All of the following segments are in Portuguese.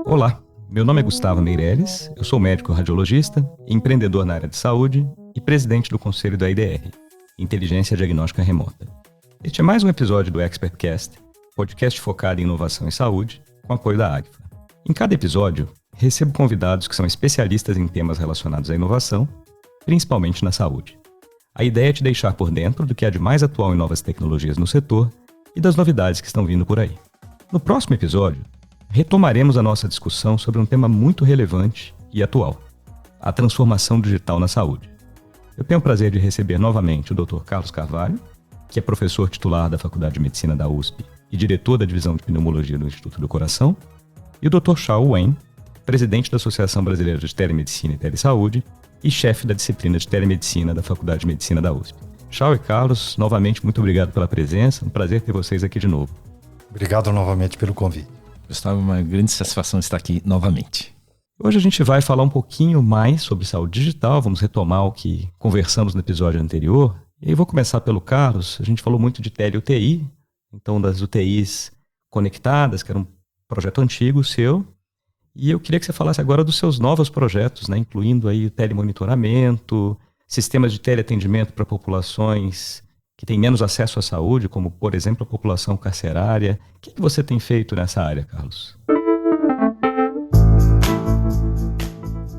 Olá, meu nome é Gustavo Meireles, eu sou médico radiologista, empreendedor na área de saúde e presidente do conselho da IDR, Inteligência Diagnóstica Remota. Este é mais um episódio do ExpertCast, podcast focado em inovação em saúde, com apoio da Agfa. Em cada episódio, recebo convidados que são especialistas em temas relacionados à inovação, principalmente na saúde. A ideia é te deixar por dentro do que há de mais atual em novas tecnologias no setor e das novidades que estão vindo por aí. No próximo episódio, retomaremos a nossa discussão sobre um tema muito relevante e atual: a transformação digital na saúde. Eu tenho o prazer de receber novamente o Dr. Carlos Carvalho, que é professor titular da Faculdade de Medicina da USP e diretor da Divisão de Pneumologia do Instituto do Coração, e o Dr. Shao Wen, presidente da Associação Brasileira de Telemedicina e Telesaúde e chefe da disciplina de Telemedicina da Faculdade de Medicina da USP. Shao e Carlos, novamente muito obrigado pela presença, um prazer ter vocês aqui de novo. Obrigado novamente pelo convite. Gustavo, uma grande satisfação estar aqui novamente. Hoje a gente vai falar um pouquinho mais sobre saúde digital, vamos retomar o que conversamos no episódio anterior. E aí vou começar pelo Carlos. A gente falou muito de tele-UTI, então das UTIs conectadas, que era um projeto antigo seu. E eu queria que você falasse agora dos seus novos projetos, né, incluindo aí telemonitoramento, sistemas de teleatendimento para populações que têm menos acesso à saúde, como, por exemplo, a população carcerária. O que você tem feito nessa área, Carlos?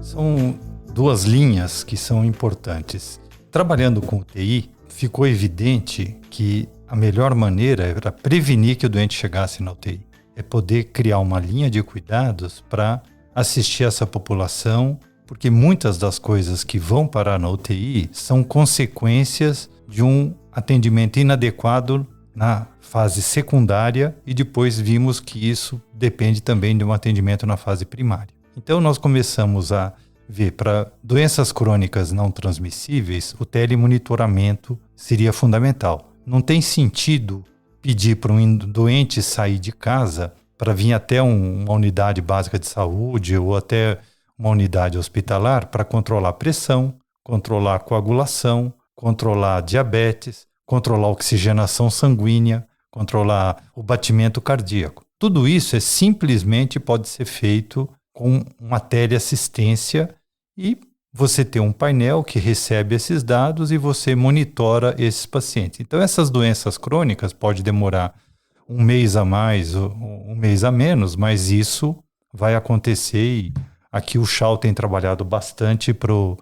São duas linhas que são importantes. Trabalhando com UTI, ficou evidente que a melhor maneira era prevenir que o doente chegasse na UTI. É poder criar uma linha de cuidados para assistir essa população, porque muitas das coisas que vão parar na UTI são consequências de um atendimento inadequado na fase secundária e depois vimos que isso depende também de um atendimento na fase primária. Então nós começamos a ver para doenças crônicas não transmissíveis, o telemonitoramento seria fundamental. Não tem sentido pedir para um doente sair de casa para vir até uma unidade básica de saúde ou até uma unidade hospitalar para controlar a pressão, controlar a coagulação, controlar a diabetes, controlar a oxigenação sanguínea, controlar o batimento cardíaco. Tudo isso simplesmente pode ser feito com uma teleassistência e você tem um painel que recebe esses dados e você monitora esses pacientes. Então, essas doenças crônicas pode demorar um mês a mais ou um mês a menos, mas isso vai acontecer e aqui o Shao tem trabalhado bastante para o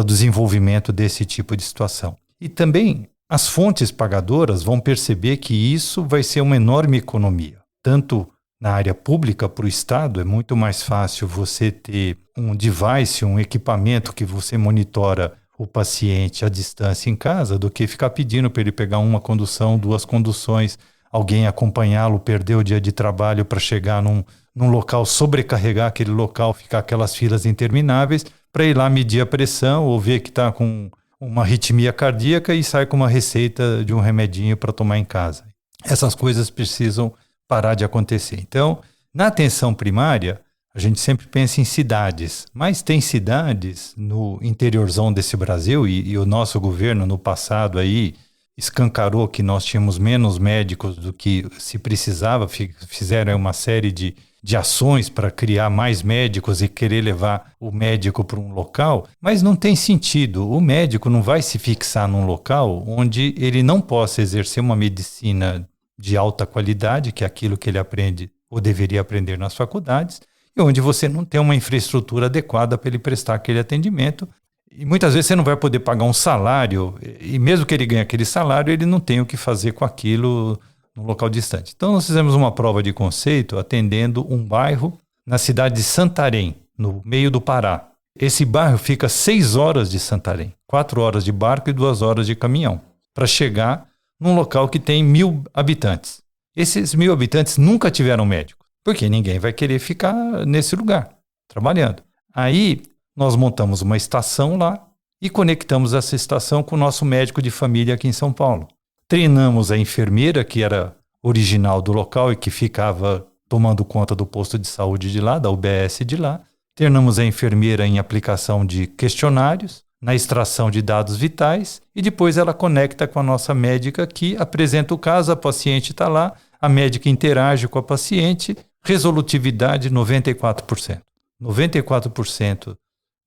desenvolvimento desse tipo de situação. E também as fontes pagadoras vão perceber que isso vai ser uma enorme economia. Tanto na área pública, para o Estado, é muito mais fácil você ter um device, um equipamento que você monitora o paciente à distância em casa do que ficar pedindo para ele pegar uma condução, duas conduções, alguém acompanhá-lo, perder o dia de trabalho para chegar num local, sobrecarregar aquele local, ficar aquelas filas intermináveis, para ir lá medir a pressão ou ver que está com uma arritmia cardíaca e sai com uma receita de um remedinho para tomar em casa. Essas coisas precisam parar de acontecer. Então, na atenção primária, a gente sempre pensa em cidades, mas tem cidades no interiorzão desse Brasil e o nosso governo no passado aí escancarou que nós tínhamos menos médicos do que se precisava, fizeram uma série de ações para criar mais médicos e querer levar o médico para um local, mas não tem sentido. O médico não vai se fixar num local onde ele não possa exercer uma medicina de alta qualidade, que é aquilo que ele aprende ou deveria aprender nas faculdades, e onde você não tem uma infraestrutura adequada para ele prestar aquele atendimento. E muitas vezes você não vai poder pagar um salário, e mesmo que ele ganhe aquele salário, ele não tem o que fazer com aquilo num local distante. Então nós fizemos uma prova de conceito atendendo um bairro na cidade de Santarém, no meio do Pará. Esse bairro fica a 6 horas de Santarém, 4 horas de barco e 2 horas de caminhão, para chegar num local que tem 1.000 habitantes. Esses 1.000 habitantes nunca tiveram médico, porque ninguém vai querer ficar nesse lugar, trabalhando. Aí nós montamos uma estação lá e conectamos essa estação com o nosso médico de família aqui em São Paulo. Treinamos a enfermeira, que era original do local e que ficava tomando conta do posto de saúde de lá, da UBS de lá. Treinamos a enfermeira em aplicação de questionários, na extração de dados vitais e depois ela conecta com a nossa médica que apresenta o caso, a paciente está lá, a médica interage com a paciente, resolutividade 94%. 94%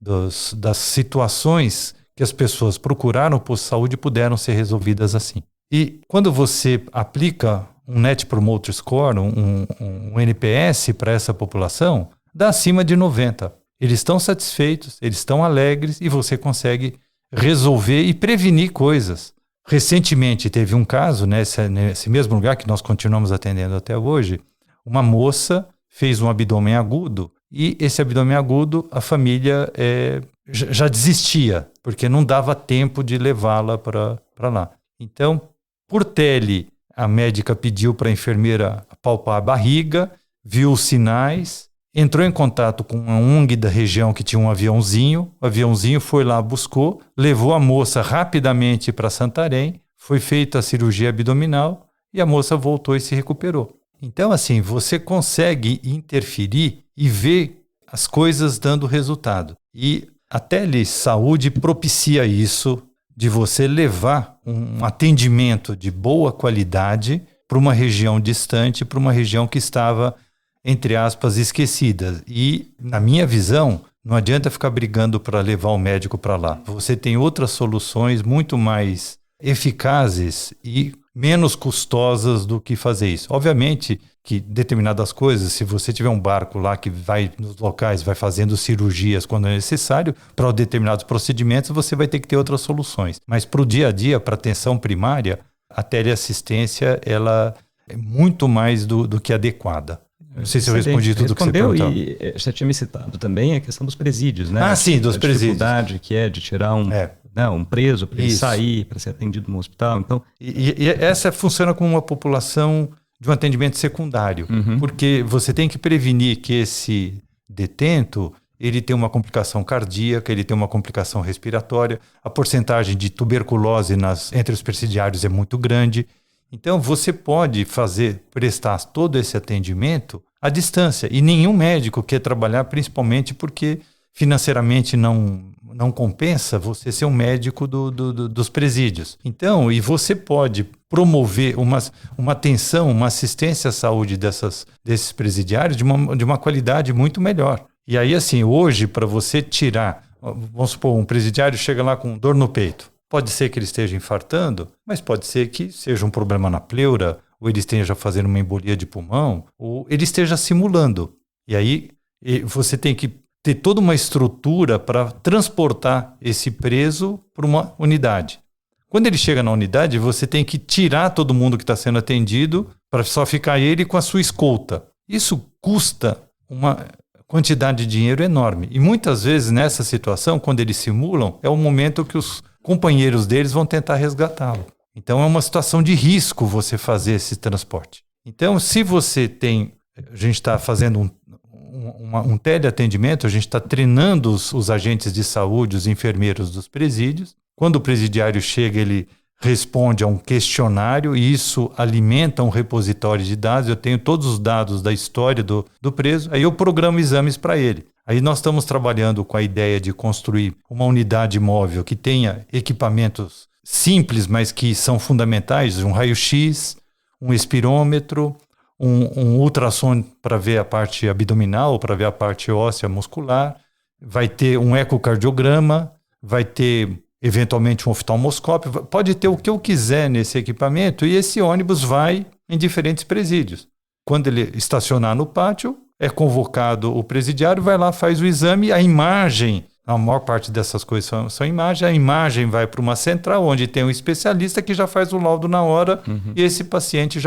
das situações que as pessoas procuraram o posto de saúde puderam ser resolvidas assim. E quando você aplica um Net Promoter Score, um NPS para essa população, dá acima de 90. Eles estão satisfeitos, eles estão alegres e você consegue resolver e prevenir coisas. Recentemente teve um caso, nesse mesmo lugar que nós continuamos atendendo até hoje, uma moça fez um abdômen agudo e esse abdômen agudo a família já desistia, porque não dava tempo de levá-la para lá. Então, por tele, a médica pediu para a enfermeira palpar a barriga, viu os sinais, entrou em contato com uma ONG da região que tinha um aviãozinho, o aviãozinho foi lá, buscou, levou a moça rapidamente para Santarém, foi feita a cirurgia abdominal e a moça voltou e se recuperou. Então, assim, você consegue interferir e ver as coisas dando resultado. E a telesaúde propicia isso, de você levar um atendimento de boa qualidade para uma região distante, para uma região que estava, entre aspas, esquecida. E, na minha visão, não adianta ficar brigando para levar o médico para lá. Você tem outras soluções muito mais eficazes e menos custosas do que fazer isso. Obviamente que determinadas coisas, se você tiver um barco lá que vai nos locais, vai fazendo cirurgias quando é necessário, para determinados procedimentos você vai ter que ter outras soluções. Mas para o dia a dia, para atenção primária, a teleassistência ela é muito mais do que adequada. Não sei se eu respondi tudo o que você perguntou. E você tinha me citado também a questão dos presídios, né? Ah, sim, dos presídios. A dificuldade que é de tirar um preso para ele sair, para ser atendido no hospital. Então... E essa funciona como uma população de um atendimento secundário, porque você tem que prevenir que esse detento ele tem uma complicação cardíaca, ele tem uma complicação respiratória, a porcentagem de tuberculose entre os presidiários é muito grande. Então, você pode prestar todo esse atendimento à distância. E nenhum médico quer trabalhar, principalmente porque financeiramente não compensa você ser um médico dos presídios. Então, e você pode promover uma atenção, uma assistência à saúde desses presidiários de uma qualidade muito melhor. E aí, assim, hoje, para você tirar, vamos supor, um presidiário chega lá com dor no peito. Pode ser que ele esteja infartando, mas pode ser que seja um problema na pleura, ou ele esteja fazendo uma embolia de pulmão, ou ele esteja simulando. E aí você tem que ter toda uma estrutura para transportar esse preso para uma unidade. Quando ele chega na unidade, você tem que tirar todo mundo que está sendo atendido para só ficar ele com a sua escolta. Isso custa uma quantidade de dinheiro enorme. E muitas vezes nessa situação, quando eles simulam, é o momento que os companheiros deles vão tentar resgatá-lo. Então é uma situação de risco você fazer esse transporte. Então, se você tem... A gente está fazendo um teleatendimento, a gente está treinando os agentes de saúde, os enfermeiros dos presídios. Quando o presidiário chega, ele responde a um questionário e isso alimenta um repositório de dados. Eu tenho todos os dados da história do preso, aí eu programo exames para ele. Aí nós estamos trabalhando com a ideia de construir uma unidade móvel que tenha equipamentos simples, mas que são fundamentais, um raio-x, um espirômetro, um ultrassom para ver a parte abdominal, para ver a parte óssea muscular, vai ter um ecocardiograma, vai ter eventualmente um oftalmoscópio, pode ter o que eu quiser nesse equipamento e esse ônibus vai em diferentes presídios. Quando ele estacionar no pátio, é convocado o presidiário, vai lá, faz o exame, a imagem, a maior parte dessas coisas são imagens, a imagem vai para uma central, onde tem um especialista que já faz o laudo na hora e esse paciente,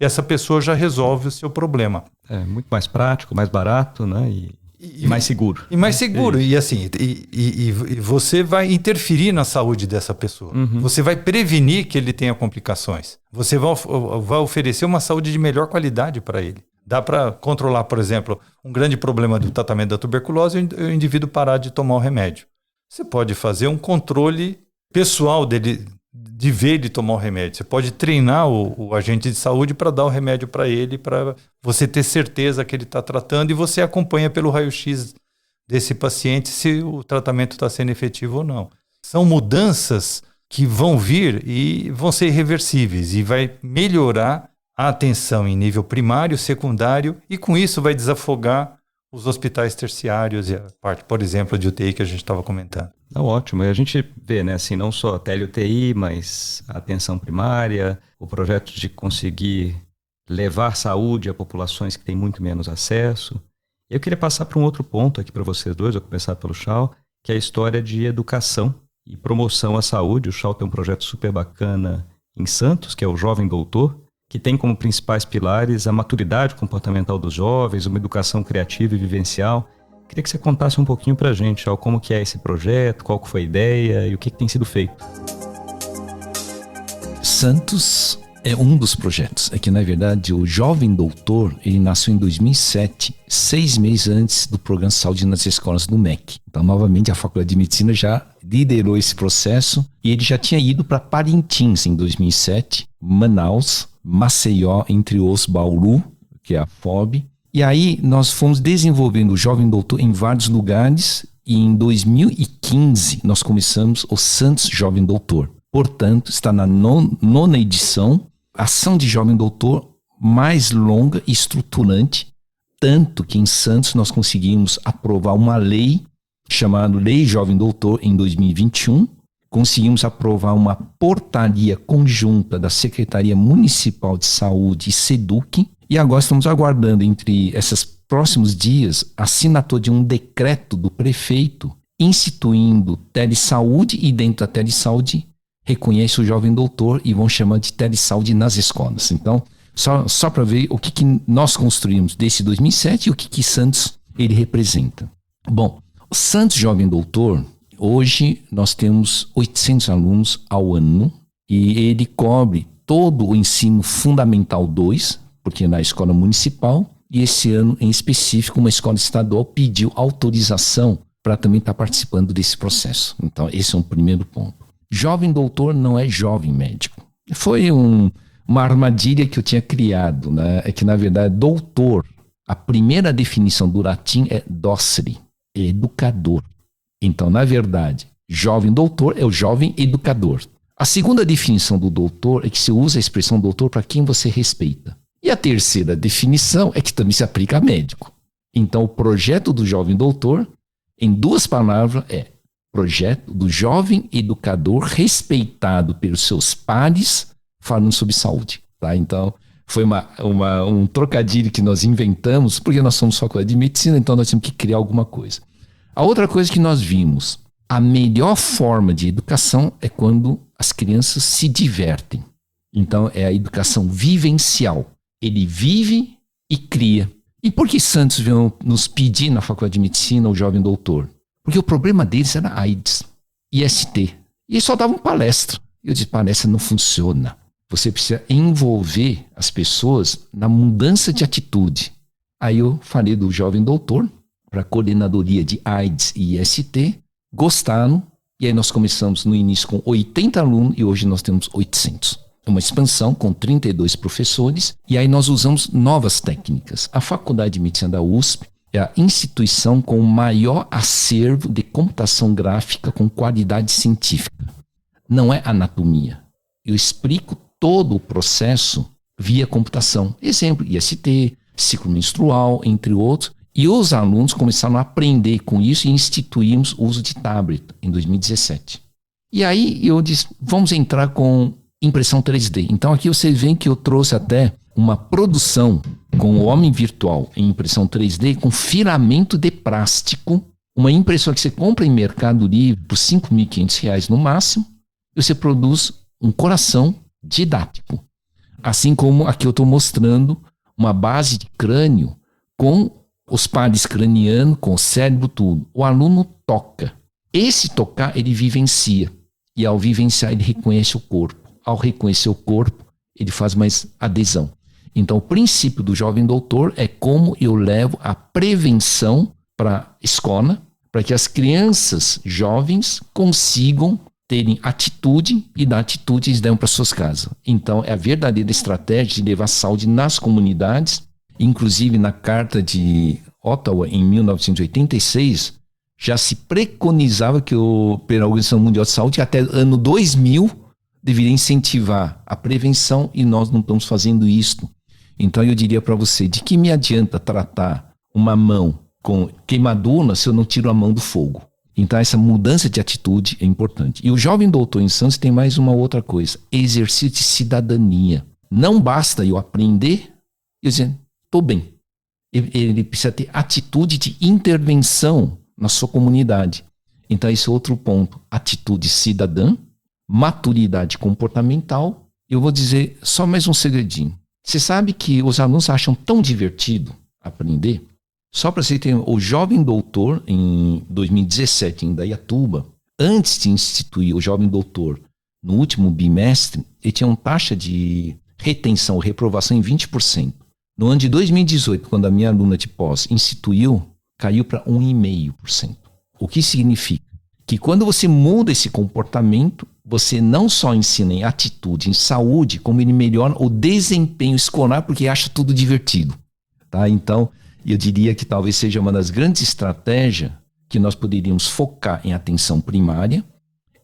essa pessoa já resolve o seu problema. É muito mais prático, mais barato, né? E mais seguro. E mais seguro. E assim, e você vai interferir na saúde dessa pessoa. Você vai prevenir que ele tenha complicações. Você vai oferecer uma saúde de melhor qualidade para ele. Dá para controlar, por exemplo, um grande problema do tratamento da tuberculose é o indivíduo parar de tomar o remédio. Você pode fazer um controle pessoal dele, de ver ele tomar o remédio. Você pode treinar o agente de saúde para dar o remédio para ele, para você ter certeza que ele está tratando e você acompanha pelo raio-x desse paciente se o tratamento está sendo efetivo ou não. são mudanças que vão vir e vão ser irreversíveis e vai melhorar a atenção em nível primário, secundário, e com isso vai desafogar os hospitais terciários e a parte, por exemplo, de UTI que a gente estava comentando. Ótimo. E a gente vê, né, assim, não só a tele-UTI, mas a atenção primária, o projeto de conseguir levar saúde a populações que têm muito menos acesso. Eu queria passar para um outro ponto aqui para vocês dois, vou começar pelo Chau, que é a história de educação e promoção à saúde. O Chau tem um projeto super bacana em Santos, que é o Jovem Doutor, que tem como principais pilares a maturidade comportamental dos jovens, uma educação criativa e vivencial. Queria que você contasse um pouquinho para a gente, Chau, como que é esse projeto, qual que foi a ideia e o que tem sido feito. Santos é um dos projetos. É que, na verdade, o Jovem Doutor, ele nasceu em 2007, 6 meses antes do Programa de Saúde nas Escolas do MEC. Então, novamente, a Faculdade de Medicina já liderou esse processo e ele já tinha ido para Parintins em 2007, Manaus, Maceió, entre os Bauru, que é a FOB. E aí nós fomos desenvolvendo o Jovem Doutor em vários lugares e em 2015 nós começamos o Santos Jovem Doutor. Portanto, está na nona edição, ação de Jovem Doutor mais longa e estruturante, tanto que em Santos nós conseguimos aprovar uma lei chamada Lei Jovem Doutor em 2021, conseguimos aprovar uma portaria conjunta da Secretaria Municipal de Saúde e SEDUC, e agora estamos aguardando, entre esses próximos dias, a assinatura de um decreto do prefeito instituindo telesaúde, e dentro da telesaúde reconhece o Jovem Doutor e vão chamar de telesaúde nas escolas. Então, só para ver o que nós construímos desse 2007 e o que Santos ele representa. Bom, o Santos Jovem Doutor, hoje nós temos 800 alunos ao ano e ele cobre todo o ensino fundamental 2, porque é na escola municipal, e esse ano em específico uma escola estadual pediu autorização para também estar participando desse processo. Então esse é um primeiro ponto. Jovem Doutor não é jovem médico. Foi uma armadilha que eu tinha criado, né? É que na verdade doutor, a primeira definição do latim é docere, é educador. Então, na verdade, jovem doutor é o jovem educador. A segunda definição do doutor é que se usa a expressão doutor para quem você respeita. E a terceira definição é que também se aplica a médico. Então, o projeto do Jovem Doutor, em 2 palavras, é projeto do jovem educador respeitado pelos seus pares falando sobre saúde. Tá? Então, foi um trocadilho que nós inventamos, porque nós somos faculdade de medicina, então nós tínhamos que criar alguma coisa. A outra coisa que nós vimos, a melhor forma de educação é quando as crianças se divertem. Então, é a educação vivencial. Ele vive e cria. E por que Santos veio nos pedir na Faculdade de Medicina o Jovem Doutor? Porque o problema deles era AIDS, IST. E eles só davam palestra. Eu disse, palestra não funciona. Você precisa envolver as pessoas na mudança de atitude. Aí eu falei do Jovem Doutor para a coordenadoria de AIDS e IST, gostaram, e aí nós começamos no início com 80 alunos e hoje nós temos 800. Uma expansão com 32 professores, e aí nós usamos novas técnicas. A Faculdade de Medicina da USP é a instituição com o maior acervo de computação gráfica com qualidade científica. Não é anatomia. Eu explico todo o processo via computação. Exemplo, IST, ciclo menstrual, entre outros. E os alunos começaram a aprender com isso e instituímos o uso de tablet em 2017. E aí eu disse, vamos entrar com impressão 3D. Então aqui vocês veem que eu trouxe até uma produção com o homem virtual em impressão 3D com filamento de plástico, uma impressora que você compra em Mercado Livre por R$ 5.500 no máximo, e você produz um coração didático. Assim como aqui eu estou mostrando uma base de crânio com os pares cranianos, com o cérebro, tudo. O aluno toca. Esse tocar, ele vivencia. E ao vivenciar, ele reconhece o corpo. Ao reconhecer o corpo, ele faz mais adesão. Então, o princípio do Jovem Doutor é como eu levo a prevenção para a escola, para que as crianças jovens consigam terem atitude e da atitude eles dão para suas casas. Então, é a verdadeira estratégia de levar saúde nas comunidades. Inclusive, na Carta de Ottawa, em 1986, já se preconizava que pela Organização Mundial de Saúde, até ano 2000, deveria incentivar a prevenção e nós não estamos fazendo isso. Então eu diria para você, de que me adianta tratar uma mão com queimadura se eu não tiro a mão do fogo? Então essa mudança de atitude é importante. E o jovem doutor em Santos tem mais uma outra coisa, exercício de cidadania. Não basta eu aprender e dizer, estou bem. Ele precisa ter atitude de intervenção na sua comunidade. Então esse é outro ponto, atitude cidadã, maturidade comportamental. Eu vou dizer só mais um segredinho. Você sabe que os alunos acham tão divertido aprender? Só para você ter, o jovem doutor, em 2017, em Indaiatuba, antes de instituir o jovem doutor no último bimestre, ele tinha uma taxa de retenção, reprovação em 20%. No ano de 2018, quando a minha aluna de pós instituiu, caiu para 1,5%. O que significa? Que quando você muda esse comportamento, você não só ensina em atitude, em saúde, como ele melhora o desempenho escolar, porque acha tudo divertido. Tá? Então, eu diria que talvez seja uma das grandes estratégias que nós poderíamos focar em atenção primária,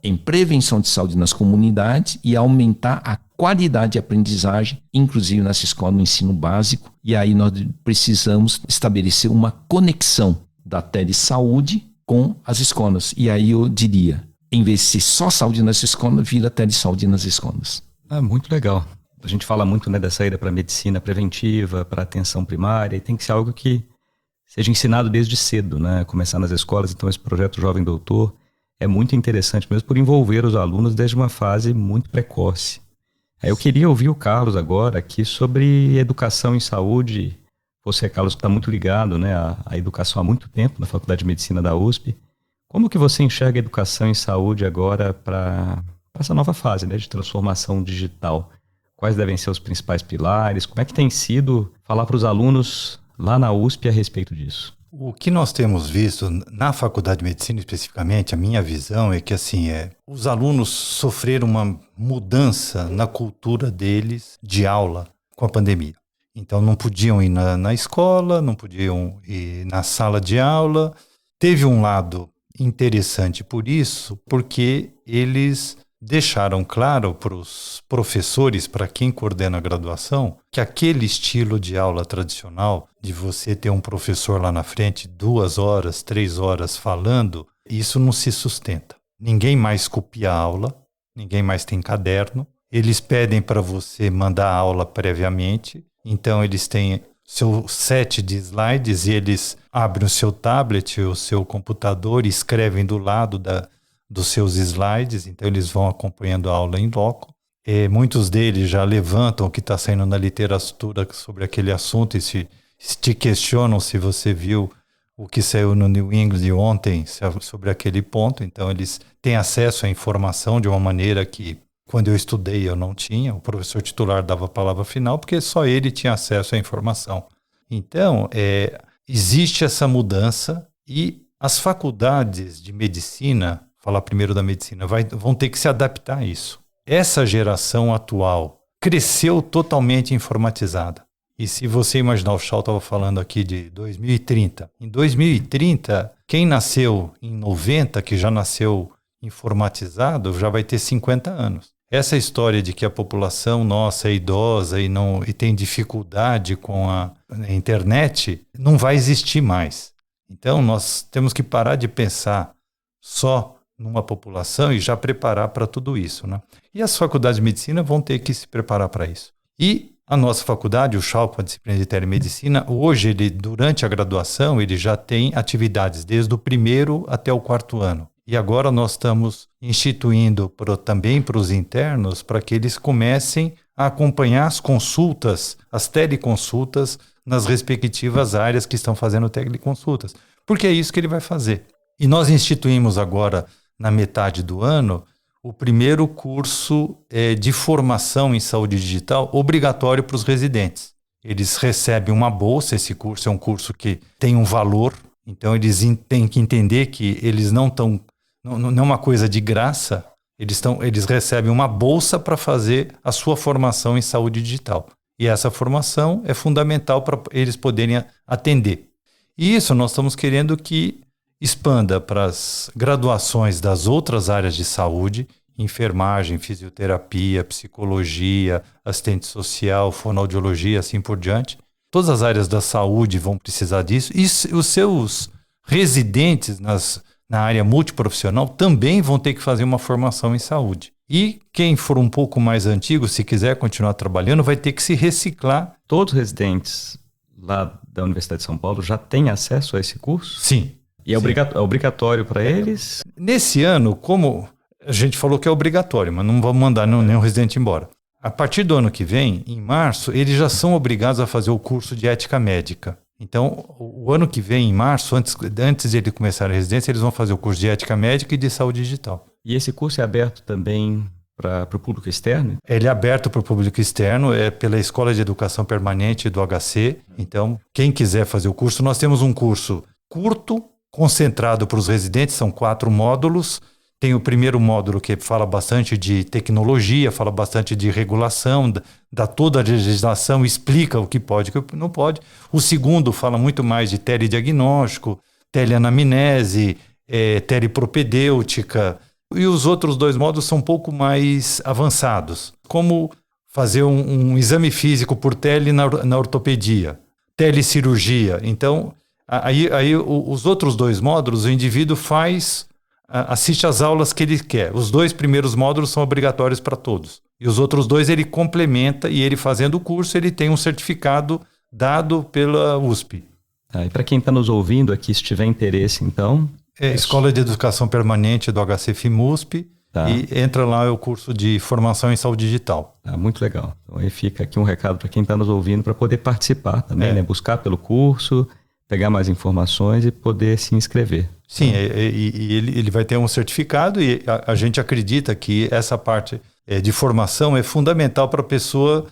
em prevenção de saúde nas comunidades e aumentar a qualidade de aprendizagem, inclusive nessa escola no ensino básico. E aí nós precisamos estabelecer uma conexão da telesaúde com as escolas. E aí eu diria, em vez de ser só saúde nas escolas, vira telesaúde nas escolas. Muito legal. A gente fala muito, né, da saída para medicina preventiva, para atenção primária, e tem que ser algo que seja ensinado desde cedo, né? Começar nas escolas. Então esse projeto Jovem Doutor é muito interessante mesmo por envolver os alunos desde uma fase muito precoce. Eu queria ouvir o Carlos agora aqui sobre educação em saúde. Você, Carlos, está muito ligado, né, à educação há muito tempo na Faculdade de Medicina da USP. Como que você enxerga a educação em saúde agora para essa nova fase, né, de transformação digital? Quais devem ser os principais pilares? Como é que tem sido falar para os alunos lá na USP a respeito disso? O que nós temos visto na Faculdade de Medicina especificamente, a minha visão é que os alunos sofreram uma mudança na cultura deles de aula com a pandemia. Então não podiam ir na escola, não podiam ir na sala de aula. Teve um lado interessante por isso, porque eles deixaram claro para os professores, para quem coordena a graduação, que aquele estilo de aula tradicional, de você ter um professor lá na frente 2 horas, 3 horas falando, isso não se sustenta. Ninguém mais copia a aula, ninguém mais tem caderno, eles pedem para você mandar a aula previamente, então eles têm seu set de slides e eles abrem o seu tablet, o seu computador e escrevem do lado dos seus slides, então eles vão acompanhando a aula em loco. Muitos deles já levantam o que está saindo na literatura sobre aquele assunto e te questionam se você viu o que saiu no New England ontem sobre aquele ponto. Então eles têm acesso à informação de uma maneira que, quando eu estudei, eu não tinha. O professor titular dava a palavra final porque só ele tinha acesso à informação. Então, existe essa mudança e as faculdades de medicina, falar primeiro da medicina, vão ter que se adaptar a isso. Essa geração atual cresceu totalmente informatizada. E se você imaginar, o Shaw estava falando aqui de 2030. Em 2030, quem nasceu em 90, que já nasceu informatizado, já vai ter 50 anos. Essa história de que a população nossa é idosa e tem dificuldade com a internet, não vai existir mais. Então, nós temos que parar de pensar só numa população e já preparar para tudo isso, né? E as faculdades de medicina vão ter que se preparar para isso. E a nossa faculdade, o Shaw, com a disciplina de telemedicina, hoje, durante a graduação, ele já tem atividades desde o 1º até o 4º ano. E agora nós estamos instituindo também para os internos, para que eles comecem a acompanhar as consultas, as teleconsultas, nas respectivas áreas que estão fazendo teleconsultas. Porque é isso que ele vai fazer. E nós instituímos agora, na metade do ano, o primeiro curso de formação em saúde digital obrigatório para os residentes. Eles recebem uma bolsa, esse curso é um curso que tem um valor, então eles têm que entender que eles não é uma coisa de graça, eles recebem uma bolsa para fazer a sua formação em saúde digital. E essa formação é fundamental para eles poderem atender. E isso nós estamos querendo que expanda para as graduações das outras áreas de saúde, enfermagem, fisioterapia, psicologia, assistente social, fonoaudiologia, assim por diante. Todas as áreas da saúde vão precisar disso. E os seus residentes na área multiprofissional também vão ter que fazer uma formação em saúde. E quem for um pouco mais antigo, se quiser continuar trabalhando, vai ter que se reciclar. Todos os residentes lá da Universidade de São Paulo já têm acesso a esse curso? Sim. E é obrigatório para eles? Nesse ano, como a gente falou que é obrigatório, mas não vamos mandar nenhum residente embora. A partir do ano que vem, em março, eles já são obrigados a fazer o curso de ética médica. Então, o ano que vem, em março, antes de ele começar a residência, eles vão fazer o curso de ética médica e de saúde digital. E esse curso é aberto também para o público externo? Ele é aberto para o público externo, é pela Escola de Educação Permanente do HC. Então, quem quiser fazer o curso, nós temos um curso curto, concentrado para os residentes, são 4 módulos. Tem o primeiro módulo que fala bastante de tecnologia, fala bastante de regulação, dá toda a legislação, explica o que pode e o que não pode. O segundo fala muito mais de telediagnóstico, teleanamnese, telepropedêutica. E os outros 2 módulos são um pouco mais avançados, como fazer um exame físico por tele na ortopedia, telecirurgia. Então, aí os outros 2 módulos, o indivíduo assiste às aulas que ele quer. Os 2 primeiros módulos são obrigatórios para todos. E os outros 2 ele complementa, e ele fazendo o curso, ele tem um certificado dado pela USP. E para quem está nos ouvindo aqui, se tiver interesse, então... Escola de Educação Permanente do HC-FIMUSP, e entra lá o curso de formação em saúde digital. Muito legal. Então aí fica aqui um recado para quem está nos ouvindo, para poder participar também, né? Buscar pelo curso, pegar mais informações e poder se inscrever. Sim, e ele vai ter um certificado, e a gente acredita que essa parte de formação é fundamental para a pessoa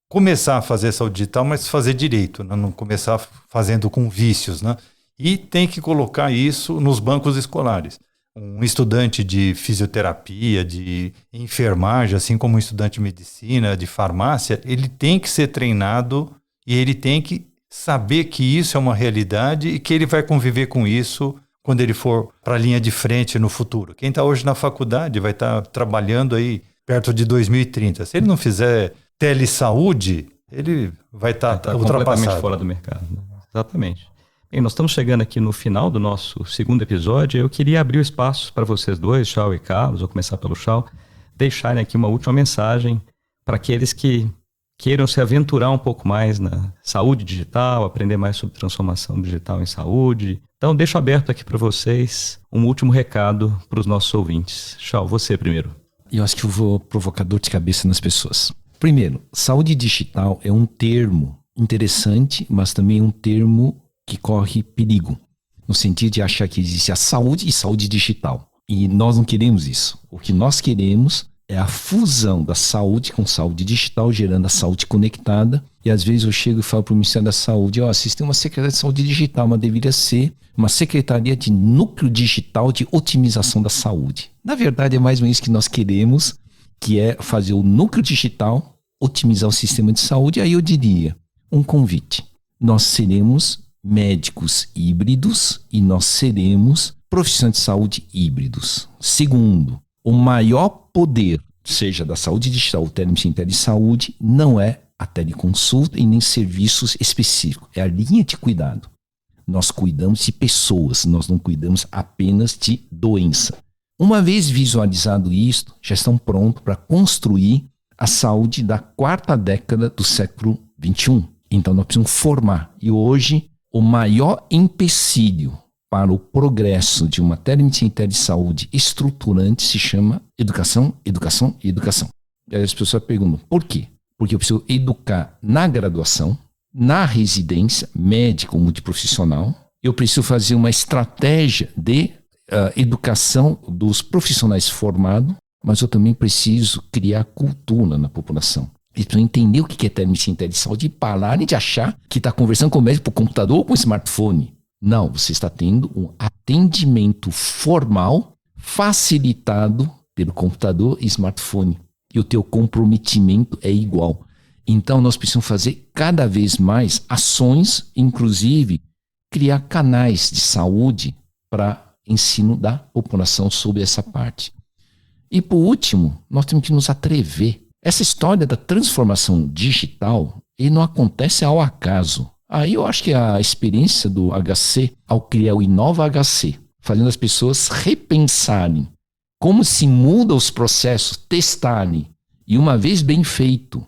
começar a fazer saúde digital, mas fazer direito, né? Não começar fazendo com vícios, né? E tem que colocar isso nos bancos escolares. Um estudante de fisioterapia, de enfermagem, assim como um estudante de medicina, de farmácia, ele tem que ser treinado e ele tem que saber que isso é uma realidade e que ele vai conviver com isso quando ele for para a linha de frente no futuro. Quem está hoje na faculdade vai estar trabalhando aí perto de 2030. Se ele não fizer telesaúde, ele vai estar completamente fora do mercado. Né? Exatamente. Bem, nós estamos chegando aqui no final do nosso segundo episódio. Eu queria abrir o espaço para vocês dois, Chau e Carlos, vou começar pelo Chau, deixarem aqui uma última mensagem para aqueles que queiram se aventurar um pouco mais na saúde digital, aprender mais sobre transformação digital em saúde. Então, deixo aberto aqui para vocês um último recado para os nossos ouvintes. Chau, você primeiro. Eu acho que eu vou provocar dor de cabeça nas pessoas. Primeiro, saúde digital é um termo interessante, mas também um termo que corre perigo, no sentido de achar que existe a saúde e saúde digital. E nós não queremos isso. O que nós queremos é a fusão da saúde com saúde digital, gerando a saúde conectada. E às vezes eu chego e falo para o Ministério da Saúde, vocês têm uma Secretaria de Saúde Digital, mas deveria ser uma Secretaria de Núcleo Digital de Otimização da Saúde. Na verdade, é mais ou menos isso que nós queremos, que é fazer o núcleo digital, otimizar o sistema de saúde. Aí eu diria, um convite. Nós seremos médicos híbridos e nós seremos profissionais de saúde híbridos. Segundo, o maior poder, seja da saúde digital ou telemedicina de saúde, não é a teleconsulta e nem serviços específicos, é a linha de cuidado. Nós cuidamos de pessoas, nós não cuidamos apenas de doença. Uma vez visualizado isto, já estão prontos para construir a saúde da 4ª década do século XXI. Então nós precisamos formar. E hoje, o maior empecilho para o progresso de uma telemedicina de saúde estruturante se chama educação, educação e educação. E aí as pessoas perguntam, por quê? Porque eu preciso educar na graduação, na residência médica ou multiprofissional. Eu preciso fazer uma estratégia de educação dos profissionais formados, mas eu também preciso criar cultura na população. Eles precisam entender o que é telemedicina de saúde e pararem de achar que está conversando com o médico por computador ou com smartphone. Não, você está tendo um atendimento formal facilitado pelo computador e smartphone. E o teu comprometimento é igual. Então nós precisamos fazer cada vez mais ações, inclusive criar canais de saúde para ensino da população sobre essa parte. E por último, nós temos que nos atrever. Essa história da transformação digital, ele não acontece ao acaso. Aí eu acho que a experiência do HC, ao criar o Inova HC, fazendo as pessoas repensarem como se mudam os processos, testarem, e uma vez bem feito,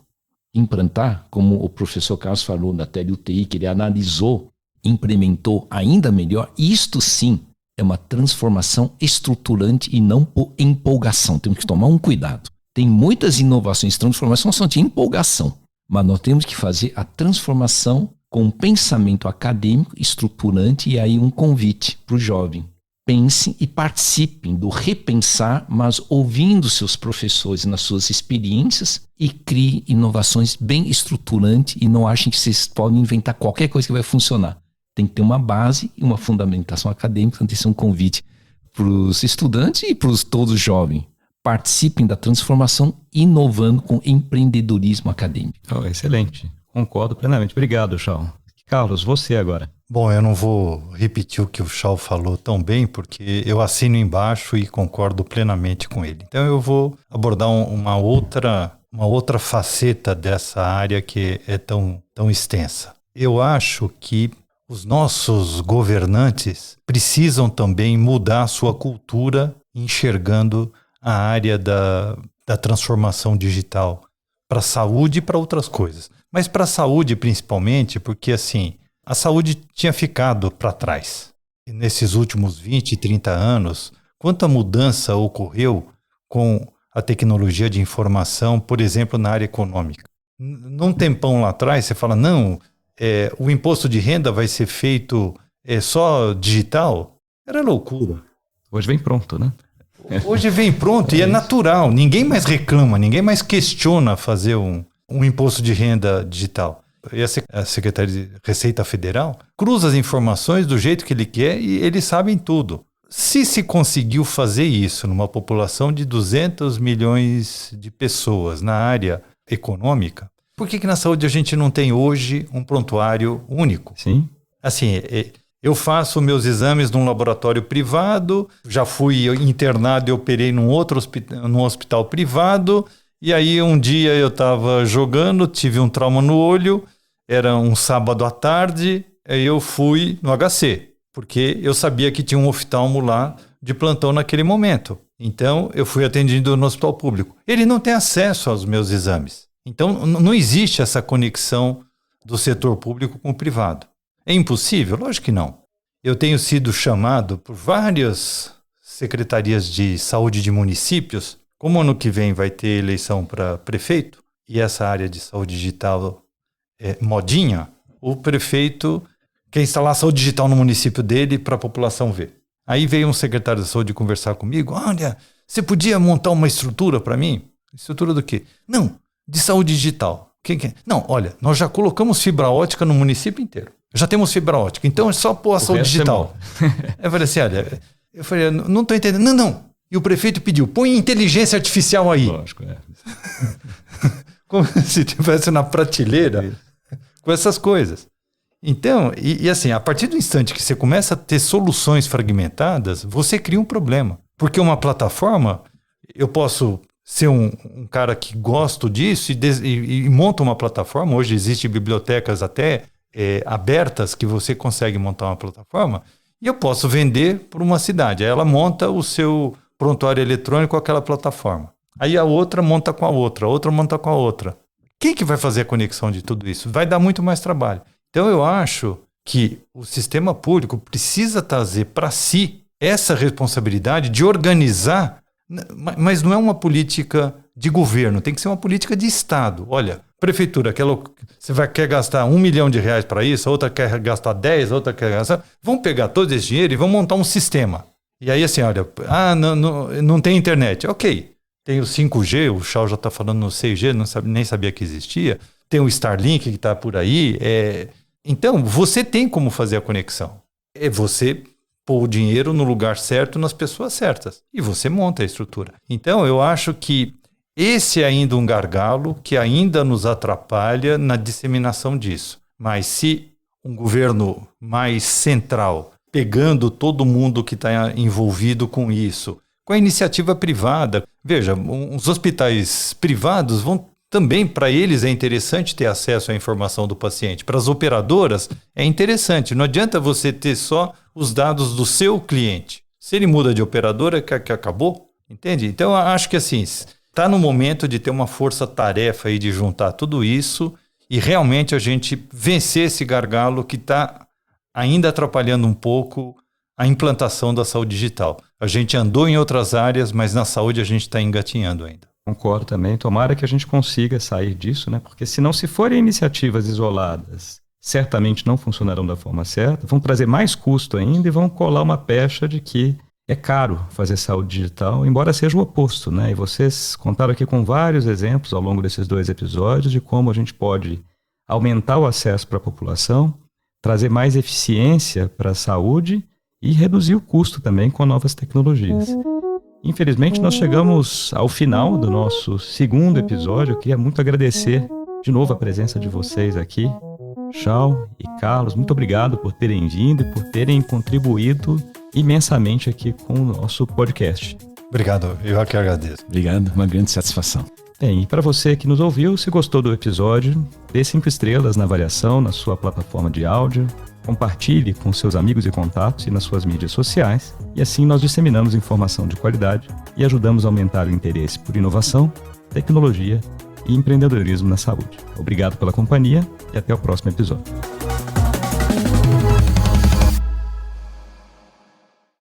implantar, como o professor Carlos falou da TLUTI, que ele analisou, implementou ainda melhor, isto sim é uma transformação estruturante e não por empolgação. Temos que tomar um cuidado. Tem muitas inovações, transformações são de empolgação, mas nós temos que fazer a transformação com um pensamento acadêmico, estruturante, e aí um convite para o jovem. Pensem e participem do repensar, mas ouvindo seus professores nas suas experiências, e criem inovações bem estruturantes, e não achem que vocês podem inventar qualquer coisa que vai funcionar. Tem que ter uma base e uma fundamentação acadêmica. Tem que ser um convite para os estudantes e para todos os jovens. Participem da transformação, inovando com empreendedorismo acadêmico. Excelente. Concordo plenamente. Obrigado, Chal. Carlos, você agora. Bom, eu não vou repetir o que o Chal falou tão bem, porque eu assino embaixo e concordo plenamente com ele. Então eu vou abordar uma outra faceta dessa área que é tão extensa. Eu acho que os nossos governantes precisam também mudar a sua cultura, enxergando a área da transformação digital para a saúde e para outras coisas. Mas para a saúde principalmente, porque assim, a saúde tinha ficado para trás. E nesses últimos 20, 30 anos, quanta mudança ocorreu com a tecnologia de informação, por exemplo, na área econômica. Num tempão lá atrás, você fala, não, o imposto de renda vai ser feito só digital. Era loucura. Hoje vem pronto, né? Hoje vem pronto e é natural. Ninguém mais reclama, ninguém mais questiona fazer um imposto de renda digital. E a Secretaria de Receita Federal cruza as informações do jeito que ele quer e eles sabem tudo. Se conseguiu fazer isso numa população de 200 milhões de pessoas na área econômica, por que na saúde a gente não tem hoje um prontuário único? Sim. Assim, eu faço meus exames num laboratório privado, já fui internado e operei num hospital privado, e aí um dia eu estava jogando, tive um trauma no olho, era um sábado à tarde, aí eu fui no HC, porque eu sabia que tinha um oftalmo lá de plantão naquele momento. Então eu fui atendido no hospital público. Ele não tem acesso aos meus exames. Então não existe essa conexão do setor público com o privado. É impossível? Lógico que não. Eu tenho sido chamado por várias secretarias de saúde de municípios, como ano que vem vai ter eleição para prefeito, e essa área de saúde digital é modinha, o prefeito quer instalar saúde digital no município dele para a população ver. Aí veio um secretário de saúde conversar comigo, olha, você podia montar uma estrutura para mim? Estrutura do quê? Não, de saúde digital. Não, olha, nós já colocamos fibra ótica no município inteiro. Já temos fibra ótica, então é só pôr a saúde digital. Eu falei assim, olha, não estou entendendo. Não. E o prefeito pediu, põe inteligência artificial aí. Lógico, Como se estivesse na prateleira com essas coisas. Então, e assim, a partir do instante que você começa a ter soluções fragmentadas, você cria um problema. Porque uma plataforma, eu posso ser um cara que gosto disso e monta uma plataforma. Hoje existem bibliotecas até abertas que você consegue montar uma plataforma, e eu posso vender para uma cidade. Aí ela monta o seu prontuário eletrônico com aquela plataforma. Aí a outra monta com a outra monta com a outra. Quem que vai fazer a conexão de tudo isso? Vai dar muito mais trabalho. Então eu acho que o sistema público precisa trazer para si essa responsabilidade de organizar, mas não é uma política de governo, tem que ser uma política de Estado. Olha, prefeitura, você quer gastar R$1 milhão para isso, a outra quer gastar 10, a outra quer gastar... Vamos pegar todo esse dinheiro e vamos montar um sistema. E aí assim, olha, não tem internet. Ok, tem o 5G, o Chal já está falando no 6G, nem sabia que existia. Tem o Starlink que está por aí. Então, você tem como fazer a conexão. É você pôr o dinheiro no lugar certo, nas pessoas certas. E você monta a estrutura. Então, eu acho que esse é ainda um gargalo que ainda nos atrapalha na disseminação disso. Mas se um governo mais central pegando todo mundo que está envolvido com isso. Com a iniciativa privada, veja, os hospitais privados vão também, para eles é interessante ter acesso à informação do paciente. Para as operadoras é interessante. Não adianta você ter só os dados do seu cliente. Se ele muda de operadora, que acabou, entende? Então, eu acho que assim, está no momento de ter uma força-tarefa aí de juntar tudo isso e realmente a gente vencer esse gargalo que está ainda atrapalhando um pouco a implantação da saúde digital. A gente andou em outras áreas, mas na saúde a gente está engatinhando ainda. Concordo também. Tomara que a gente consiga sair disso, né? Porque se não se forem iniciativas isoladas, certamente não funcionarão da forma certa, vão trazer mais custo ainda e vão colar uma pecha de que é caro fazer saúde digital, embora seja o oposto, né? E vocês contaram aqui com vários exemplos ao longo desses 2 episódios de como a gente pode aumentar o acesso para a população, trazer mais eficiência para a saúde e reduzir o custo também com novas tecnologias. Infelizmente, nós chegamos ao final do nosso 2º episódio. Eu queria muito agradecer de novo a presença de vocês aqui. Chau e Carlos, muito obrigado por terem vindo e por terem contribuído imensamente aqui com o nosso podcast. Obrigado, eu que agradeço. Obrigado, uma grande satisfação. Bem, e para você que nos ouviu, se gostou do episódio, dê 5 estrelas na avaliação na sua plataforma de áudio, compartilhe com seus amigos e contatos e nas suas mídias sociais, e assim nós disseminamos informação de qualidade e ajudamos a aumentar o interesse por inovação, tecnologia e empreendedorismo na saúde. Obrigado pela companhia e até o próximo episódio.